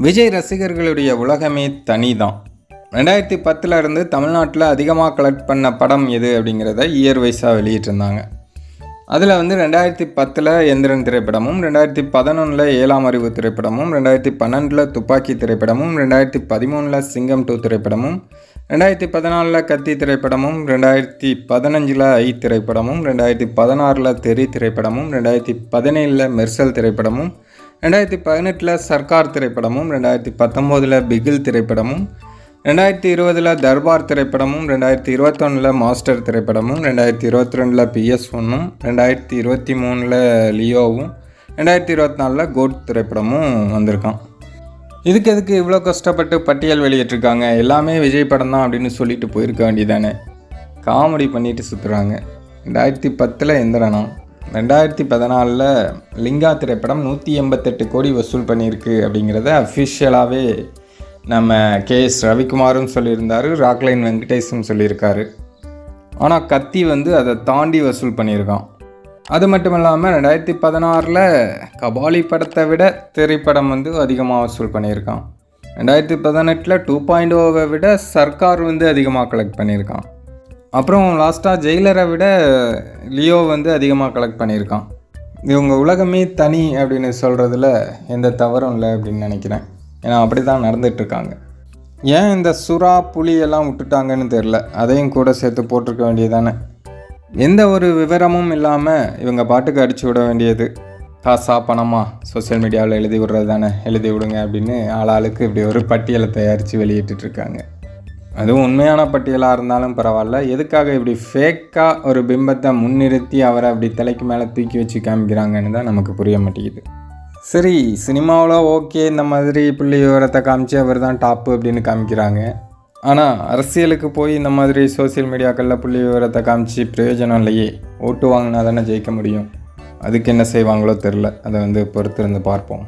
விஜய் ரசிகர்களுடைய உலகமே தனி தான். 2010 இருந்து தமிழ்நாட்டில் அதிகமாக கலெக்ட் பண்ண படம் எது அப்படிங்கிறத இயர் வைஸாக வெளியிட்டிருந்தாங்க. அதில் 2010 எந்திரன் திரைப்படமும், 2011 7ஆம் அறிவு திரைப்படமும், 2012 துப்பாக்கி திரைப்படமும், 2013 சிங்கம் 2 திரைப்படமும், 2014 கத்தி திரைப்படமும், 2015 ஐ திரைப்படமும், 2016 தெரி திரைப்படமும், 2017 மெர்சல் திரைப்படமும், 2018 சர்க்கார் திரைப்படமும், 2019 பிகில் திரைப்படமும், 2020 தர்பார் திரைப்படமும், 2021 மாஸ்டர் திரைப்படமும், 2022 PS1, 2023 லியோவும், 2024 கோட் திரைப்படமும் வந்திருக்கான். எதுக்கு இவ்வளோ கஷ்டப்பட்டு பட்டியல் வெளியிட்டிருக்காங்க? எல்லாமே விஜய் படம் தான் அப்படின்னு சொல்லிட்டு போயிருக்க வேண்டியதானே. காமெடி பண்ணிட்டு சுற்றுறாங்க. 2010 எந்திரனா, 2014 லிங்கா திரைப்படம் 188 கோடி வசூல் பண்ணியிருக்கு அப்படிங்கிறத அஃபிஷியலாகவே நம்ம KS ரவிக்குமாரும் சொல்லியிருந்தார், ராக்லைன் வெங்கடேஷும் சொல்லியிருக்காரு. ஆனால் கத்தி அதை தாண்டி வசூல் பண்ணியிருக்கான். அது மட்டும் இல்லாமல் 2016 கபாலி படத்தை விட திரைப்படம் அதிகமாக வசூல் பண்ணியிருக்கான். 2018 2.0 விட சர்க்கார் அதிகமாக கலெக்ட் பண்ணியிருக்கான். அப்புறம் லாஸ்ட்டாக ஜெயிலரை விட லியோ அதிகமாக கலெக்ட் பண்ணியிருக்கான். இவங்க உலகமே தனி அப்படின்னு சொல்கிறதுல எந்த தவறும் இல்லை அப்படின்னு நினைக்கிறேன். ஏன்னா அப்படி தான் நடந்துகிட்ருக்காங்க. ஏன் இந்த சுறா புலி எல்லாம் விட்டுட்டாங்கன்னு தெரில, அதையும் கூட சேர்த்து போட்டிருக்க வேண்டியதானே. எந்த ஒரு விவரமும் இல்லாமல் இவங்க பாட்டுக்கு அடித்து விட வேண்டியது. காசா பணமா சோசியல் மீடியாவில் எழுதி விடுறது தானே, எழுதி விடுங்க அப்படின்னு ஆளாளுக்கு இப்படி ஒரு பட்டியலை தயாரித்து வெளியிட்டுருக்காங்க. அதுவும் உண்மையான பட்டியலாக இருந்தாலும் பரவாயில்ல, எதுக்காக இப்படி ஃபேக்காக ஒரு பிம்பத்தை முன்னிறுத்தி அவரை அப்படி தலைக்கு மேலே தூக்கி வச்சு காமிக்கிறாங்கன்னு தான் நமக்கு புரிய மாட்டேங்குது. சரி, சினிமாவில் ஓகே, இந்த மாதிரி புள்ளி விவரத்தை காமிச்சு அவர் தான் டாப்பு அப்படின்னு காமிக்கிறாங்க. ஆனால் அரசியலுக்கு போய் இந்த மாதிரி சோசியல் மீடியாக்களில் புள்ளி விவரத்தை காமிச்சு பிரயோஜனம் இல்லையே. ஓட்டு வாங்கினா தானே ஜெயிக்க முடியும். அதுக்கு என்ன செய்வாங்களோ தெரில. அதை பொறுத்திருந்து பார்ப்போம்.